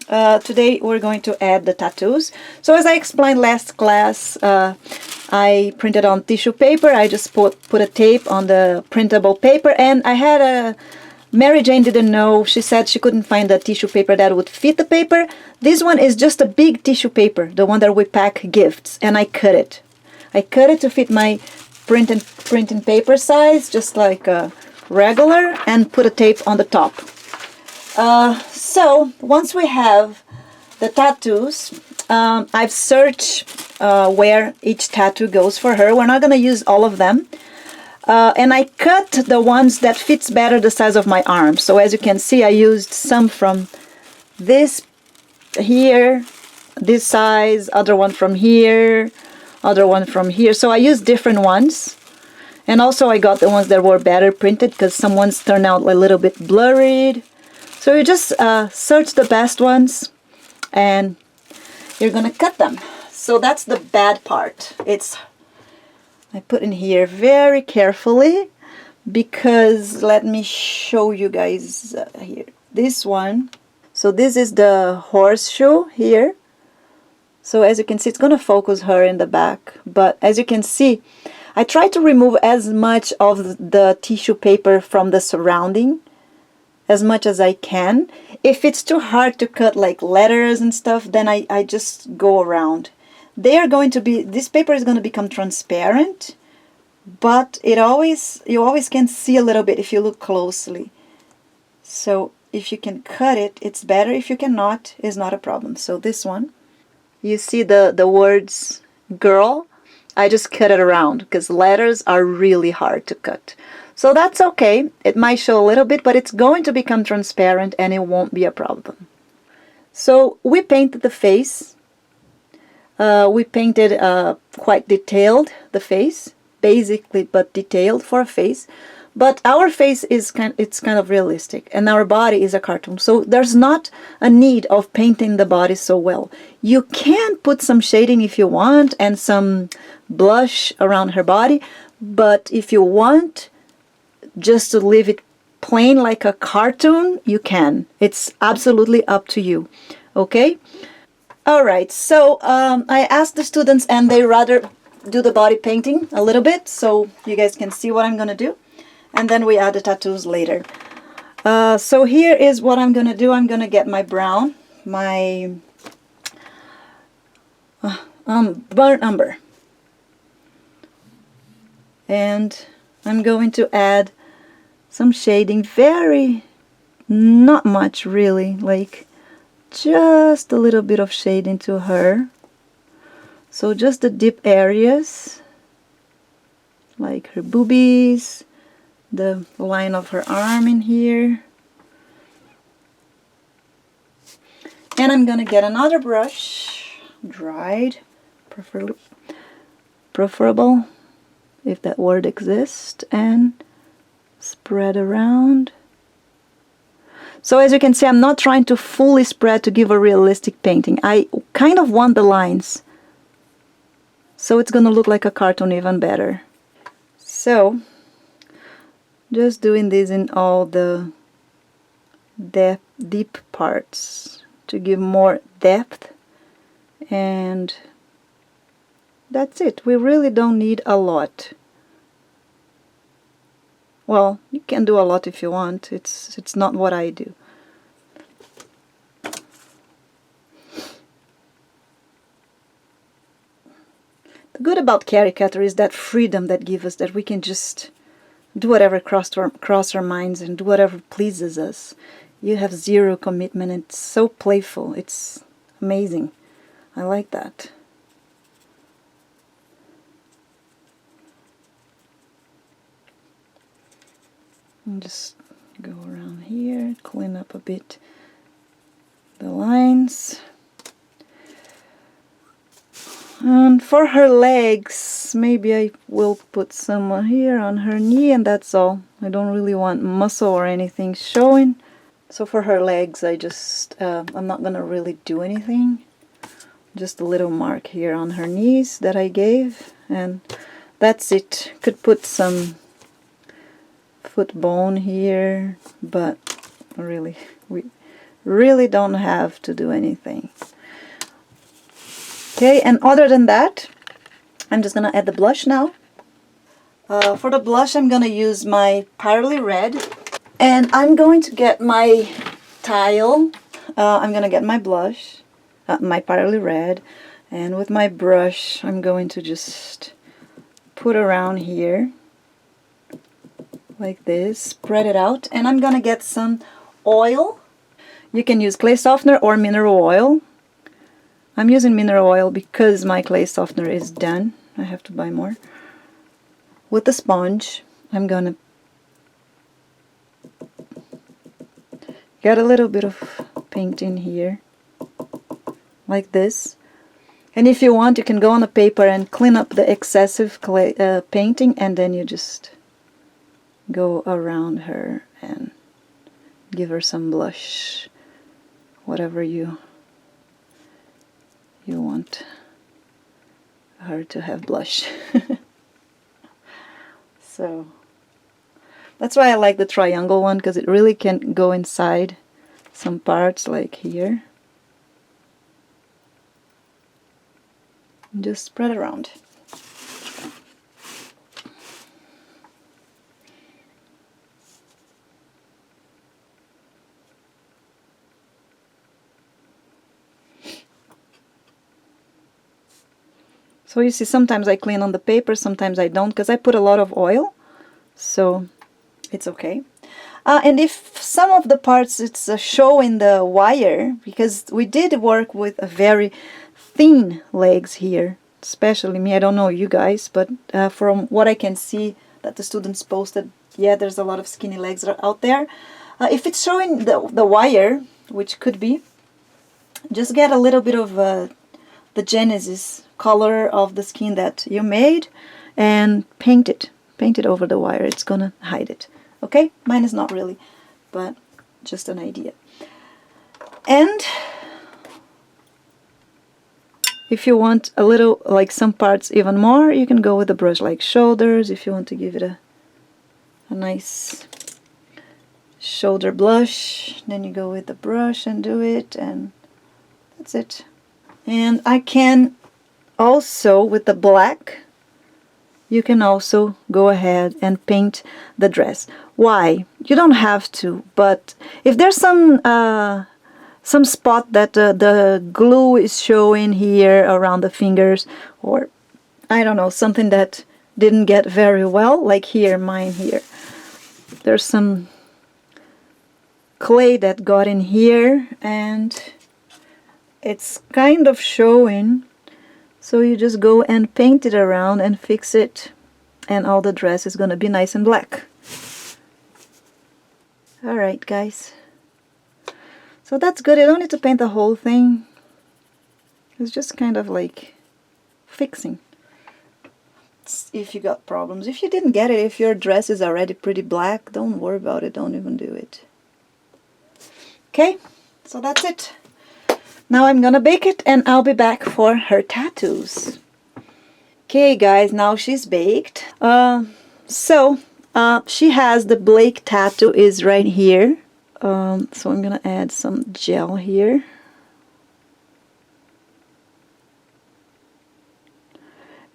Today we're going to add the tattoos. So as I explained last class, I printed on tissue paper. I just put a tape on the printable paper, and I had a Mary Jane didn't know. She said she couldn't find a tissue paper that would fit the paper. This one is just a big tissue paper, the one that we pack gifts, and I cut it. I cut it to fit my printing paper size, just like a regular, and put a tape on the top. So once we have the tattoos, I've searched where each tattoo goes for her. We're not going to use all of them. And I cut the ones that fits better the size of my arm. So as you can see, I used some from this here, this size, other one from here, other one from here. So I used different ones. And also I got the ones that were better printed because some ones turned out a little bit blurred. So you just search the best ones and you're gonna cut them. So that's the bad part. I put in here very carefully because let me show you guys here. This one. So this is the horseshoe here. So as you can see, it's going to focus her in the back. But as you can see, I try to remove as much of the tissue paper from the surrounding as much as I can. If it's too hard to cut like letters and stuff, then I just go around. They are going to be, this paper is going to become transparent, but you always can see a little bit if you look closely. So if you can cut it, it's better. If you cannot, it's not a problem. So this one, you see the words girl, I just cut it around because letters are really hard to cut. So that's okay. It might show a little bit, but it's going to become transparent and it won't be a problem. So we painted the face. We painted quite detailed, the face, basically, but detailed for a face. But our face is kind of realistic, and our body is a cartoon. So there's not a need of painting the body so well. You can put some shading if you want and some blush around her body, but if you want just to leave it plain like a cartoon, you can. It's absolutely up to you. Okay? Alright, so I asked the students and they rather do the body painting a little bit so you guys can see what I'm going to do. And then we add the tattoos later. So here is what I'm going to do. I'm going to get my brown, my burnt umber. And I'm going to add some shading, not much really, like just a little bit of shading to her. So just the deep areas, like her boobies, the line of her arm in here. And I'm gonna get another brush, dried, preferable, if that word exists, and spread around. So as you can see, I'm not trying to fully spread to give a realistic painting. I kind of want the lines, so it's gonna look like a cartoon even better. So just doing this in all the deep parts to give more depth, and that's it. We really don't need a lot. Well, you can do a lot if you want. It's not what I do. The good about caricature is that freedom that gives us, that we can just do whatever cross our minds and do whatever pleases us. You have zero commitment. It's so playful. It's amazing. I like that. And just go around here, clean up a bit the lines. And for her legs, maybe I will put some here on her knee, and that's all. I don't really want muscle or anything showing. So for her legs, I just, I'm not gonna really do anything. Just a little mark here on her knees that I gave, and that's it. Could put some foot bone here, but really, we Really don't have to do anything. Okay, and other than that, I'm just gonna add the blush now. For the blush, I'm gonna use my Pearly Red, and I'm going to get my tile. I'm gonna get my blush, my Pearly Red, and with my brush, I'm going to just put around here like this, spread it out, and I'm gonna get some oil. You can use clay softener or mineral oil. I'm using mineral oil because my clay softener is done. I have to buy more. With the sponge, I'm gonna get a little bit of paint in here, like this. And if you want, you can go on the paper and clean up the excessive clay, painting, and then you just go around her and give her some blush, whatever you want her to have blush. So that's why I like the triangle one, because it really can go inside some parts, like here. Just spread around. So you see, sometimes I clean on the paper, sometimes I don't, because I put a lot of oil, so it's okay. And if some of the parts it's show in the wire, because we did work with a very thin legs here, especially me. I don't know you guys, but from what I can see that the students posted, yeah, there's a lot of skinny legs out there. If it's showing the wire, which could be, just get a little bit of the Genesis color of the skin that you made and paint it over the wire. It's gonna hide it. Okay, mine is not really, but just an idea. And if you want a little, like some parts even more, you can go with a brush like shoulders. If you want to give it a nice shoulder blush, then you go with the brush and do it, and that's it. And I can also, with the black, you can also go ahead and paint the dress. Why? You don't have to, but if there's some spot that the glue is showing here around the fingers, or I don't know, something that didn't get very well, like here, mine here, there's some clay that got in here and it's kind of showing. So you just go and paint it around and fix it, and all the dress is gonna be nice and black. Alright guys, so that's good. You don't need to paint the whole thing. It's just kind of like fixing if you got problems. If you didn't get it, if your dress is already pretty black, don't worry about it, don't even do it. Okay, so that's it. Now I'm gonna bake it and I'll be back for her tattoos. Okay guys, now she's baked. She has the Blake tattoo is right here. So I'm gonna add some gel here.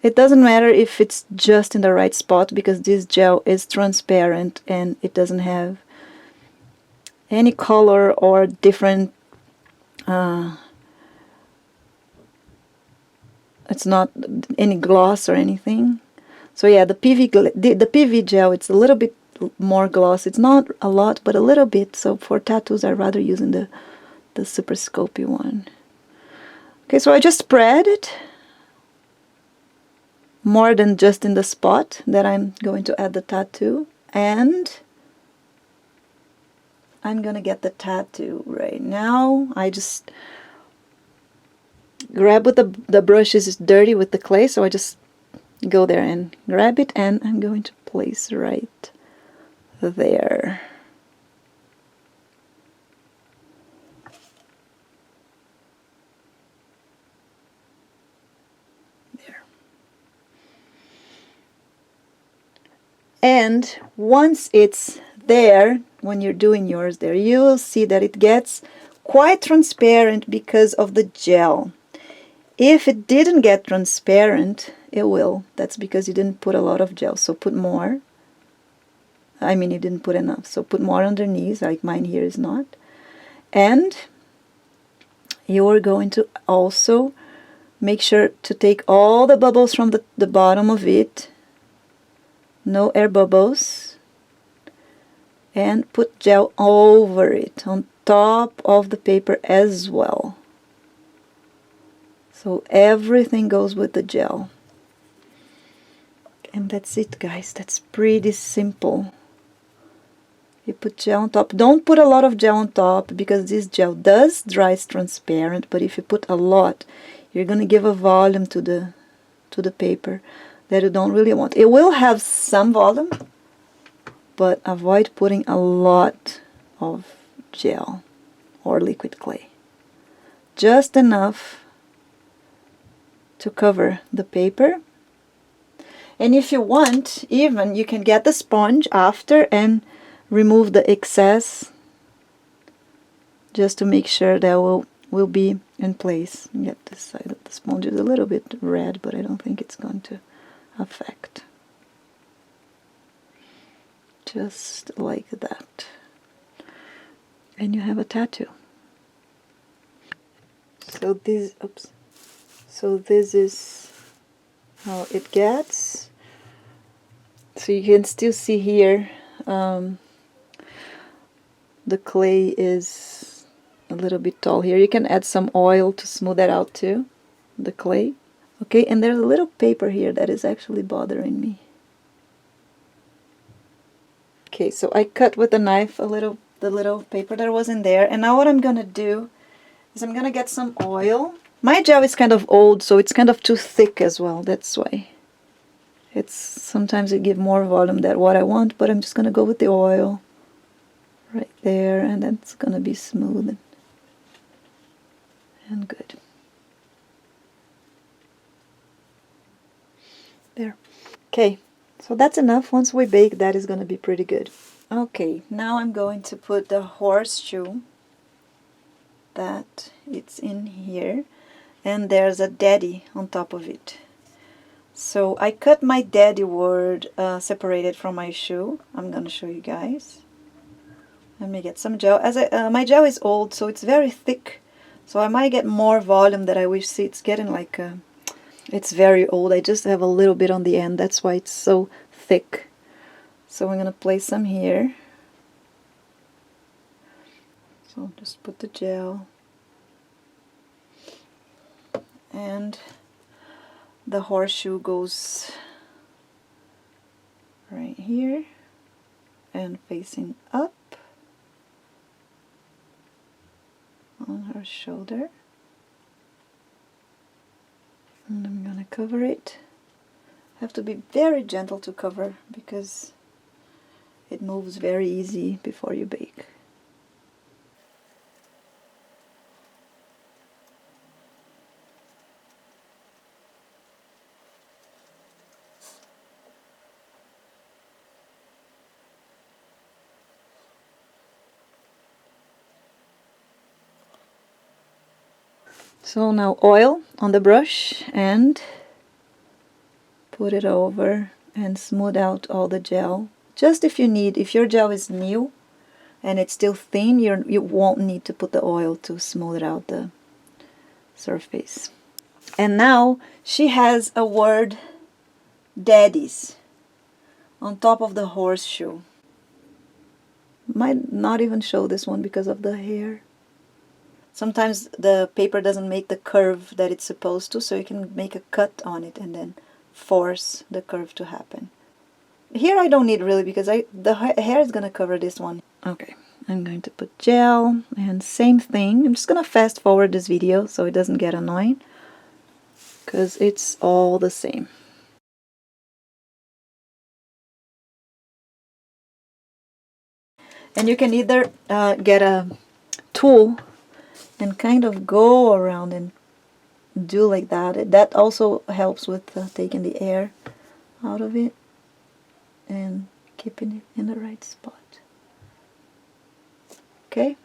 It doesn't matter if it's just in the right spot, because this gel is transparent and it doesn't have any color or different it's not any gloss or anything. So yeah, the PV gel, it's a little bit more gloss. It's not a lot, but a little bit. So for tattoos, I'd rather using the Super Scopy one. Okay, so I just spread it more than just in the spot that I'm going to add the tattoo, and I'm gonna get the tattoo right now. I just grab with the brush is dirty with the clay, so I just go there and grab it, and I'm going to place right there. There. And once it's there, when you're doing yours there, you will see that it gets quite transparent because of the gel. If it didn't get transparent, it will. That's because you didn't put a lot of gel. So put more. I mean, you didn't put enough. So put more underneath, like mine here is not. And you're going to also make sure to take all the bubbles from the bottom of it. No air bubbles. And put gel over it, on top of the paper as well. So everything goes with the gel. And that's it, guys. That's pretty simple. You put gel on top. Don't put a lot of gel on top because this gel does dry transparent, but if you put a lot, you're going to give a volume to the paper that you don't really want. It will have some volume, but avoid putting a lot of gel or liquid clay. Just enough to cover the paper. And if you want, even you can get the sponge after and remove the excess just to make sure that will be in place. Get this side of the sponge is a little bit red, but I don't think it's going to affect. Just like that. And you have a tattoo. So this, oops. So this is how it gets. So you can still see here the clay is a little bit tall here. You can add some oil to smooth that out too, the clay. Okay, and there's a little paper here that is actually bothering me. Okay, so I cut with a knife the little paper that was in there, and now what I'm gonna do is I'm gonna get some oil. My gel is kind of old, so it's kind of too thick as well. That's why sometimes it gives more volume than what I want, but I'm just gonna go with the oil right there, and then it's gonna be smooth and good. There. Okay, so that's enough. Once we bake, that is gonna be pretty good. Okay, now I'm going to put the horseshoe that it's in here, and there's a daddy on top of it. So I cut my daddy word separated from my shoe. I'm gonna show you guys. Let me get some gel. My gel is old, so it's very thick, so I might get more volume that I wish. See, it's getting like it's very old. I just have a little bit on the end. That's why it's so thick. So I'm gonna place some here. So just put the gel, and the horseshoe goes right here and facing up on her shoulder. And I'm gonna cover it. Have to be very gentle to cover because it moves very easy before you bake. So now oil on the brush and put it over and smooth out all the gel. Just if you need, if your gel is new and it's still thin, you won't need to put the oil to smooth out the surface. And now she has a word daddies on top of the horseshoe. Might not even show this one because of the hair. Sometimes the paper doesn't make the curve that it's supposed to, so you can make a cut on it and then force the curve to happen. Here I don't need really because the hair is going to cover this one. Okay, I'm going to put gel and same thing. I'm just going to fast forward this video so it doesn't get annoying because it's all the same. And you can either get a tool and kind of go around and do like that. That also helps with taking the air out of it and keeping it in the right spot. Okay?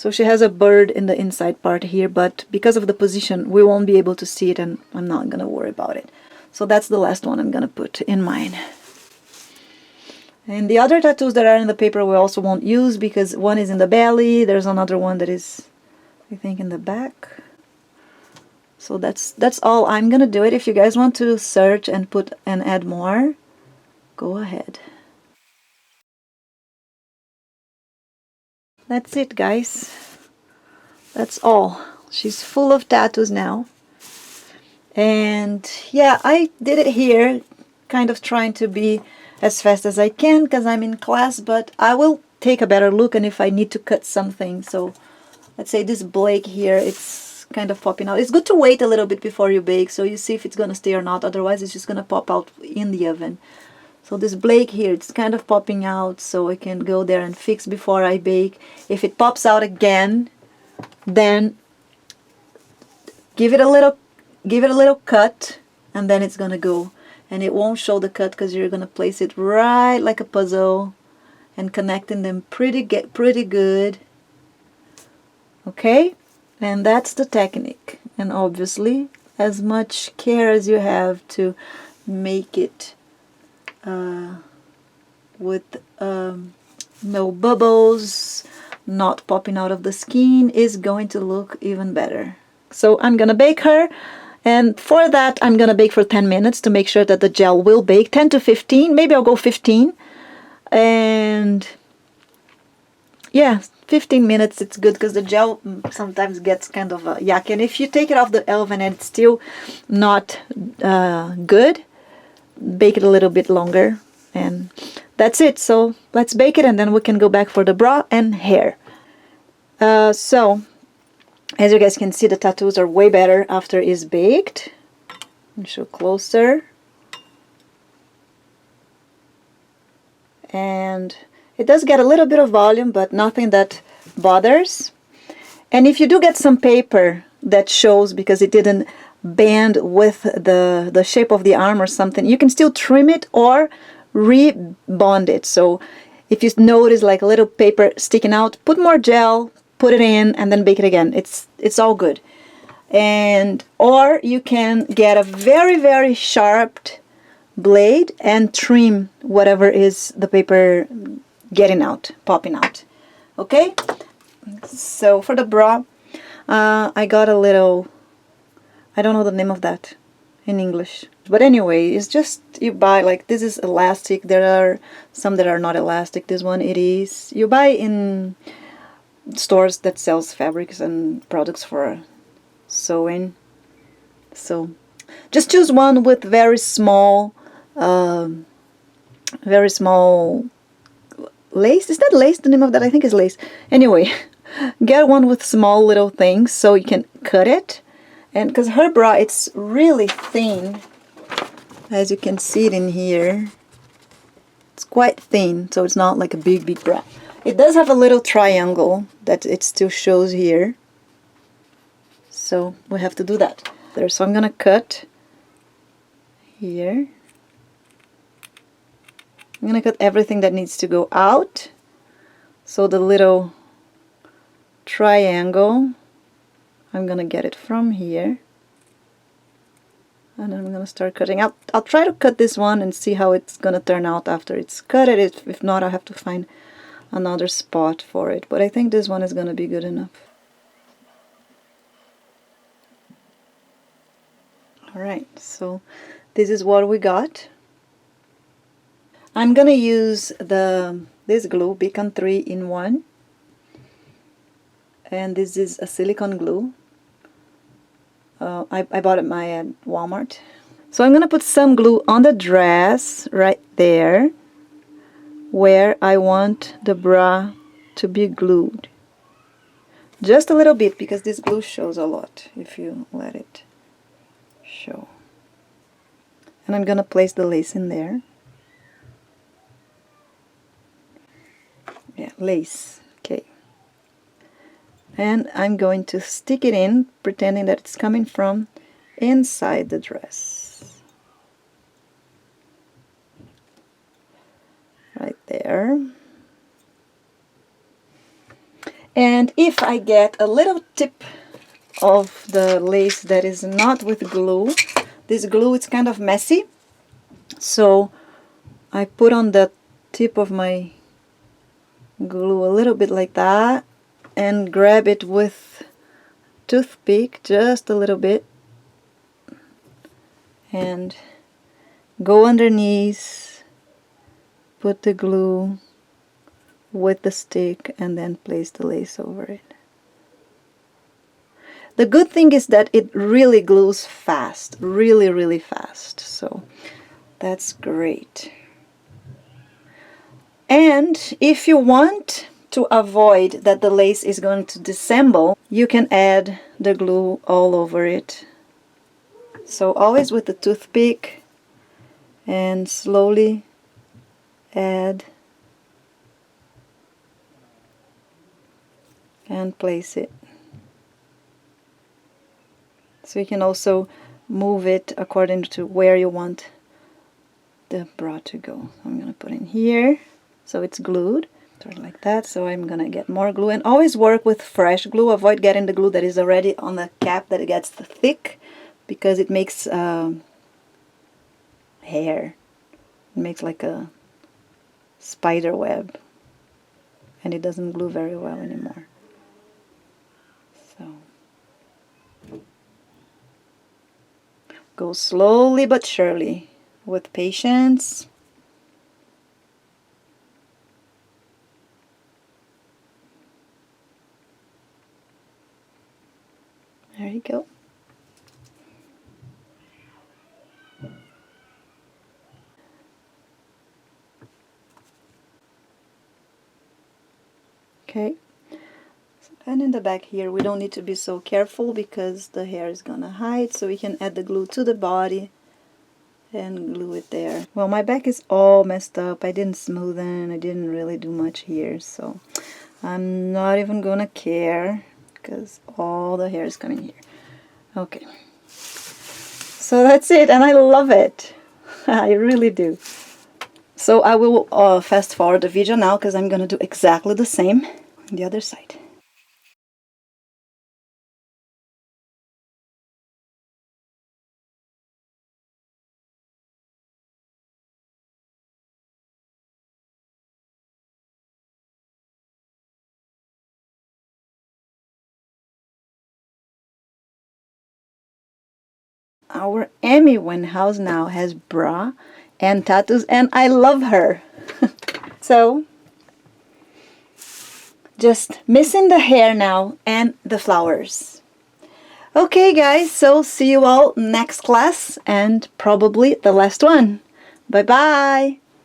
So she has a bird in the inside part here, but because of the position, we won't be able to see it, and I'm not gonna worry about it. So that's the last one I'm gonna put in mine. And the other tattoos that are in the paper we also won't use, because one is in the belly, there's another one that is, I think, in the back. So that's all I'm gonna do it. If you guys want to search and put and add more, go ahead. That's it, guys. That's all. She's full of tattoos now. And yeah, I did it here, kind of trying to be as fast as I can because I'm in class, but I will take a better look, and if I need to cut something. So let's say this Blake here, it's kind of popping out. It's good to wait a little bit before you bake, so you see if it's gonna stay or not. Otherwise it's just gonna pop out in the oven. So this Blake here, it's kind of popping out, so I can go there and fix before I bake. If it pops out again, then give it a little cut, and then it's gonna go, and it won't show the cut because you're gonna place it right like a puzzle and connecting them pretty good. Okay, and that's the technique. And obviously, as much care as you have to make it with no bubbles, not popping out of the skin, is going to look even better. So I'm gonna bake her, and for that I'm gonna bake for 10 minutes to make sure that the gel will bake. 10 to 15, maybe I'll go 15, and yeah, 15 minutes it's good because the gel sometimes gets kind of yucky, and if you take it off the oven and it's still not good, bake it a little bit longer, and that's it. So let's bake it, and then we can go back for the bra and hair. So as you guys can see, the tattoos are way better after it's baked. I'll show closer. And it does get a little bit of volume, but nothing that bothers. And if you do get some paper that shows because it didn't bend with the shape of the arm or something, you can still trim it or rebond it. So if you notice like a little paper sticking out, put more gel, put it in, and then bake it again. It's all good. And or you can get a very sharp blade and trim whatever is the paper getting out, popping out. Okay, so for the bra, I got a little, I don't know the name of that in English, but anyway, it's just, you buy, like, this is elastic. There are some that are not elastic. This one it is. You buy in stores that sells fabrics and products for sewing. So just choose one with very small lace. Is that lace, the name of that? I think is lace. Anyway, get one with small little things so you can cut it. And because her bra, it's really thin, as you can see it in here. It's quite thin, so it's not like a big bra. It does have a little triangle that it still shows here, so we have to do that there. So I'm gonna cut here. I'm gonna cut everything that needs to go out. So the little triangle, I'm gonna get it from here, and I'm gonna start cutting out. I'll try to cut this one and see how it's gonna turn out after it's cut it. If not, I'll have to find another spot for it, but I think this one is gonna be good enough. Alright, so this is what we got. I'm gonna use this glue, Beacon 3-in-1, and this is a silicone glue. I bought it at Walmart. So I'm gonna put some glue on the dress right there where I want the bra to be glued. Just a little bit, because this glue shows a lot if you let it show. And I'm gonna place the lace in there. Yeah, lace. Okay. And I'm going to stick it in, pretending that it's coming from inside the dress. Right there. And if I get a little tip of the lace that is not with glue, this glue is kind of messy, so I put on the tip of my glue a little bit like that and grab it with toothpick just a little bit and go underneath, put the glue with the stick, and then place the lace over it. The good thing is that it really glues fast, really fast, so that's great. And if you want to avoid that the lace is going to disassemble, you can add the glue all over it. So always with the toothpick and slowly add and place it. So you can also move it according to where you want the bra to go. I'm going to put in here so it's glued. Sort of like that. So I'm going to get more glue, and always work with fresh glue. Avoid getting the glue that is already on the cap, that it gets thick, because it makes hair. It makes like a spider web, and it doesn't glue very well anymore. So go slowly but surely, with patience. There you go. Okay. And in the back here, we don't need to be so careful because the hair is gonna hide, so we can add the glue to the body and glue it there. Well, my back is all messed up. I didn't smoothen, I didn't really do much here, so I'm not even gonna care because all the hair is coming here. Okay. So that's it, and I love it. I really do. So I will fast forward the video now because I'm gonna do exactly the same on the other side. Our Amy Winehouse now has bra and tattoos, and I love her. So, just missing the hair now and the flowers. Okay guys, so see you all next class, and probably the last one. Bye bye!